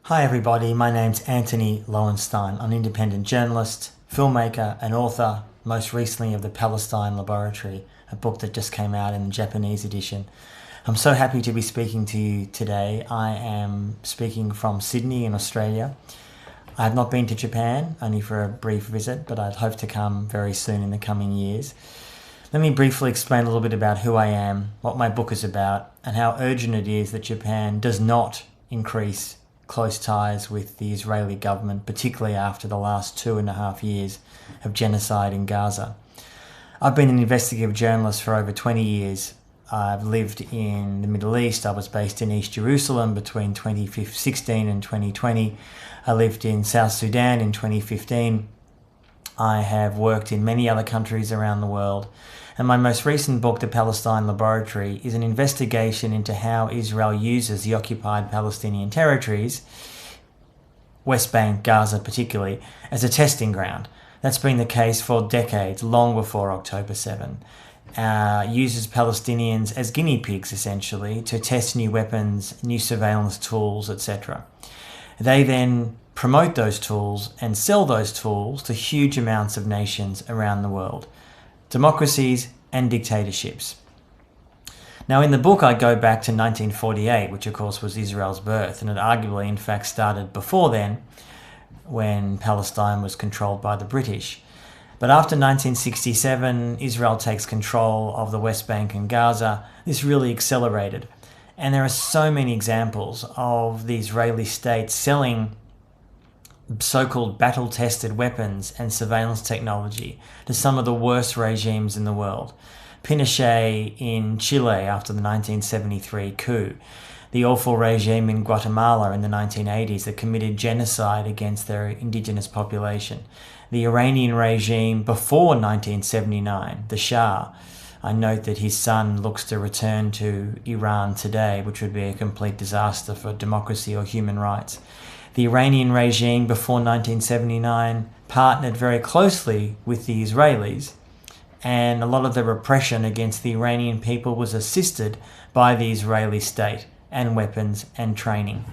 Hi everybody, my name's Anthony Lowenstein. I'm an independent journalist, filmmaker and author, most recently of The Palestine Laboratory, a book that just came out in the Japanese edition. I'm so happy to be speaking to you today. I am speaking from Sydney in Australia. I have not been to Japan, only for a brief visit, but I'd hope to come very soon in the coming years. Let me briefly explain a little bit about who I am, what my book is about, and how urgent it is that Japan does not increase close ties with the Israeli government, particularly after the last 2.5 years of genocide in Gaza. I've been an investigative journalist for over 20 years. I've lived in the Middle East. I was based in East Jerusalem between 2016 and 2020. I lived in South Sudan in 2015. I have worked in many other countries around the world. And my most recent book, The Palestine Laboratory, is an investigation into how Israel uses the occupied Palestinian territories, West Bank, Gaza particularly, as a testing ground. That's been the case for decades, long before October 7. Uses Palestinians as guinea pigs, essentially, to test new weapons, new surveillance tools, etc. They then promote those tools and sell those tools to huge amounts of nations around the world. Democracies and dictatorships. Now in the book I go back to 1948, which of course was Israel's birth, and it arguably in fact started before then, when Palestine was controlled by the British. But after 1967, Israel takes control of the West Bank and Gaza. This really accelerated. And there are so many examples of the Israeli state selling so-called battle-tested weapons and surveillance technology to some of the worst regimes in the world. Pinochet in Chile after the 1973 coup, the awful regime in Guatemala in the 1980s that committed genocide against their indigenous population, the Iranian regime before 1979, the Shah. I note that his son looks to return to Iran today, which would be a complete disaster for democracy or human rights. The Iranian regime before 1979 partnered very closely with the Israelis, and a lot of the repression against the Iranian people was assisted by the Israeli state and weapons and training.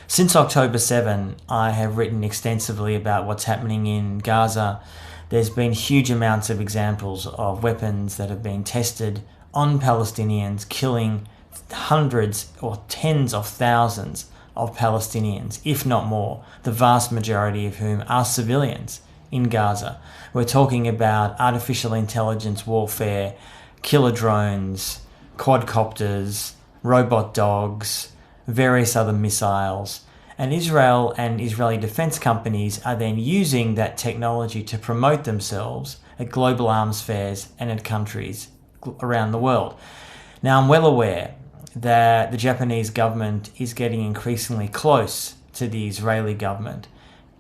Since October 7, I have written extensively about what's happening in Gaza. There's been huge amounts of examples of weapons that have been tested on Palestinians, killing hundreds or tens of thousands of Palestinians, if not more, the vast majority of whom are civilians in Gaza. We're talking about artificial intelligence warfare, killer drones, quadcopters, robot dogs, various other missiles. And Israel and Israeli defense companies are then using that technology to promote themselves at global arms fairs and at countries around the world. Now, I'm well aware that the Japanese government is getting increasingly close to the Israeli government,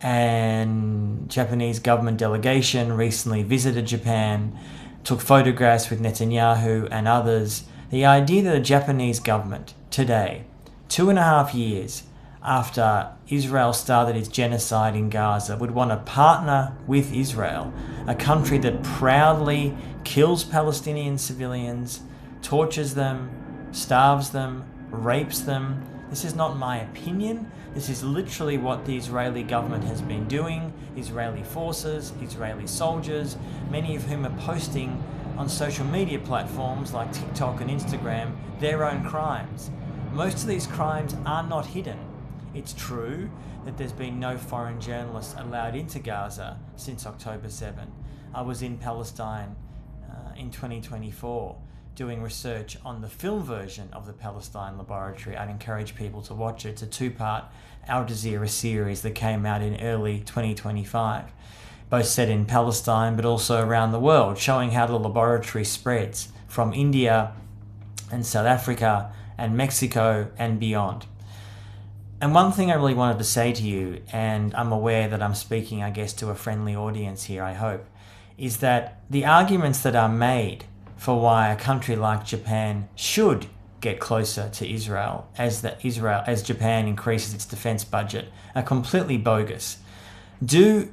and Japanese government delegation recently visited Japan, took photographs with Netanyahu and others. The idea that the Japanese government today, 2.5 years after Israel started its genocide in Gaza, would want to partner with Israel, a country that proudly kills Palestinian civilians, tortures them, starves them, rapes them. This is not my opinion. This is literally what the Israeli government has been doing. Israeli forces, Israeli soldiers, many of whom are posting on social media platforms like TikTok and Instagram their own crimes. Most of these crimes are not hidden. It's true that there's been no foreign journalists allowed into Gaza since October 7. I was in Palestine in 2024 doing research on the film version of The Palestine Laboratory. I'd encourage people to watch it. It's a 2-part Al Jazeera series that came out in early 2025, both set in Palestine but also around the world, showing how the laboratory spreads from India and South Africa and Mexico and beyond. And one thing I really wanted to say to you, and I'm aware that I'm speaking, I guess, to a friendly audience here, I hope, is that the arguments that are made for why a country like Japan should get closer to Israel as Japan increases its defense budget are completely bogus. Do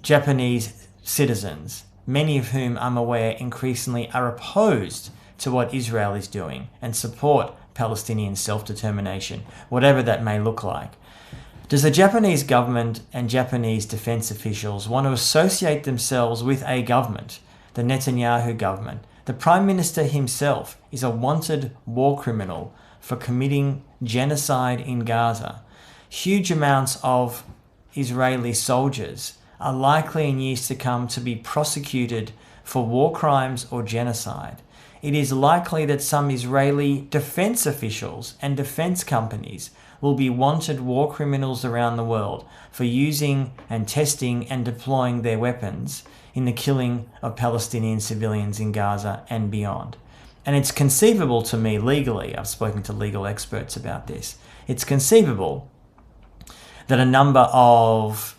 Japanese citizens, many of whom I'm aware increasingly are opposed to what Israel is doing and support Palestinian self-determination, whatever that may look like. Does the Japanese government and Japanese defense officials want to associate themselves with a government, the Netanyahu government? The Prime Minister himself is a wanted war criminal for committing genocide in Gaza. Huge amounts of Israeli soldiers are likely in years to come to be prosecuted for war crimes or genocide. It is likely that some Israeli defense officials and defense companies will be wanted war criminals around the world for using and testing and deploying their weapons in the killing of Palestinian civilians in Gaza and beyond. And it's conceivable to me legally, I've spoken to legal experts about this, it's conceivable that a number of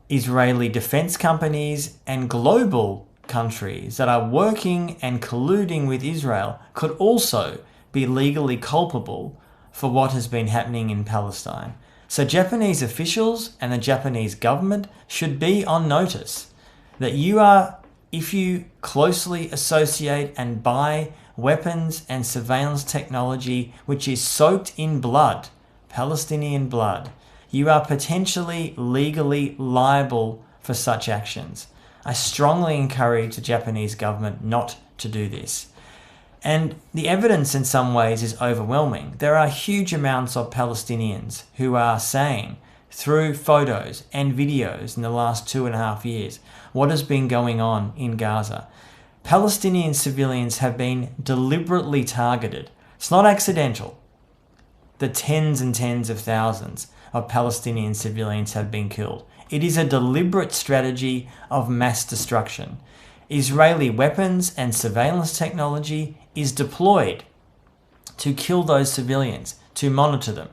Israeli defense companies and global countries that are working and colluding with Israel could also be legally culpable for what has been happening in Palestine. So Japanese officials and the Japanese government should be on notice that if you closely associate and buy weapons and surveillance technology which is soaked in blood, Palestinian blood, you are potentially legally liable for such actions. I strongly encourage the Japanese government not to do this. And the evidence in some ways is overwhelming. There are huge amounts of Palestinians who are saying through photos and videos in the last 2.5 years what has been going on in Gaza. Palestinian civilians have been deliberately targeted. It's not accidental. The tens and tens of thousands of Palestinian civilians have been killed. It is a deliberate strategy of mass destruction. Israeli weapons and surveillance technology is deployed to kill those civilians, to monitor them.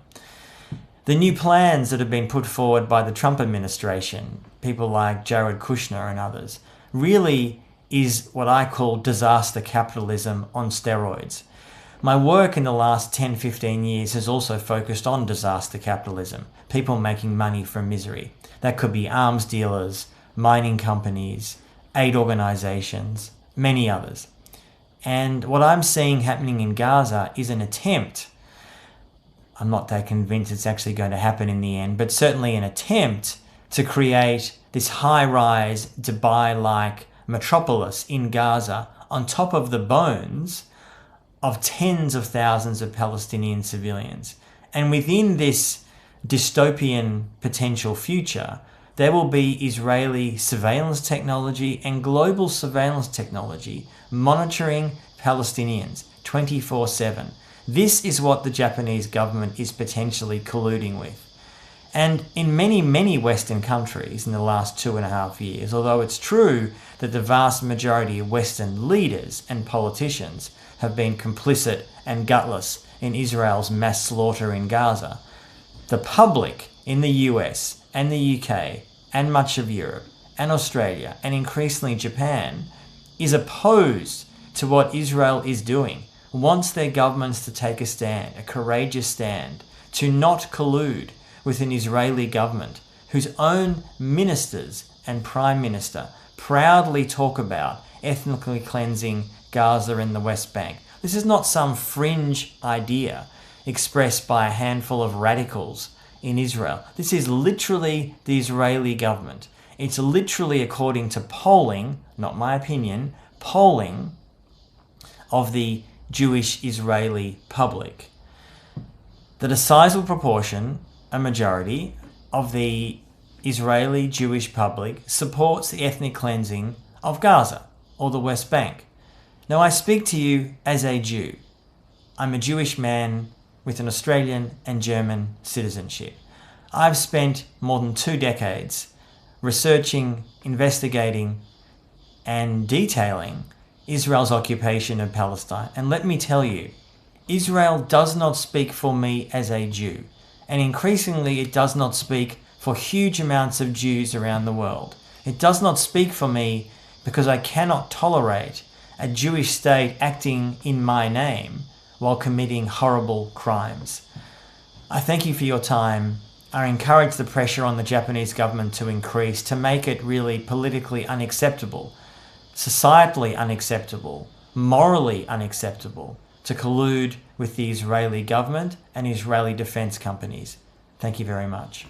The new plans that have been put forward by the Trump administration, people like Jared Kushner and others, really is what I call disaster capitalism on steroids. My work in the last 10-15 years has also focused on disaster capitalism, people making money from misery. That could be arms dealers, mining companies, aid organizations, many others. And what I'm seeing happening in Gaza is an attempt, I'm not that convinced it's actually going to happen in the end, but certainly an attempt to create this high-rise Dubai-like metropolis in Gaza on top of the bones of tens of thousands of Palestinian civilians. And within this dystopian potential future, there will be Israeli surveillance technology and global surveillance technology monitoring Palestinians 24/7. This is what the Japanese government is potentially colluding with. And in many, many Western countries in the last 2.5 years, although it's true that the vast majority of Western leaders and politicians have been complicit and gutless in Israel's mass slaughter in Gaza, the public in the US and the UK and much of Europe and Australia and increasingly Japan is opposed to what Israel is doing, wants their governments to take a stand, a courageous stand, to not collude with an Israeli government whose own ministers and prime minister proudly talk about ethnically cleansing Gaza and the West Bank. This is not some fringe idea expressed by a handful of radicals in Israel. This is literally the Israeli government. It's literally according to polling, not my opinion, polling of the Jewish Israeli public, that a sizable proportion, a majority, of the Israeli Jewish public supports the ethnic cleansing of Gaza or the West Bank. Now, I speak to you as a Jew. I'm a Jewish man with an Australian and German citizenship. I've spent more than 2 decades researching, investigating, and detailing Israel's occupation of Palestine. And let me tell you, Israel does not speak for me as a Jew. And increasingly, it does not speak for huge amounts of Jews around the world. It does not speak for me because I cannot tolerate a Jewish state acting in my name while committing horrible crimes. I thank you for your time. I encourage the pressure on the Japanese government to increase, to make it really politically unacceptable, societally unacceptable, morally unacceptable to collude with the Israeli government and Israeli defense companies. Thank you very much.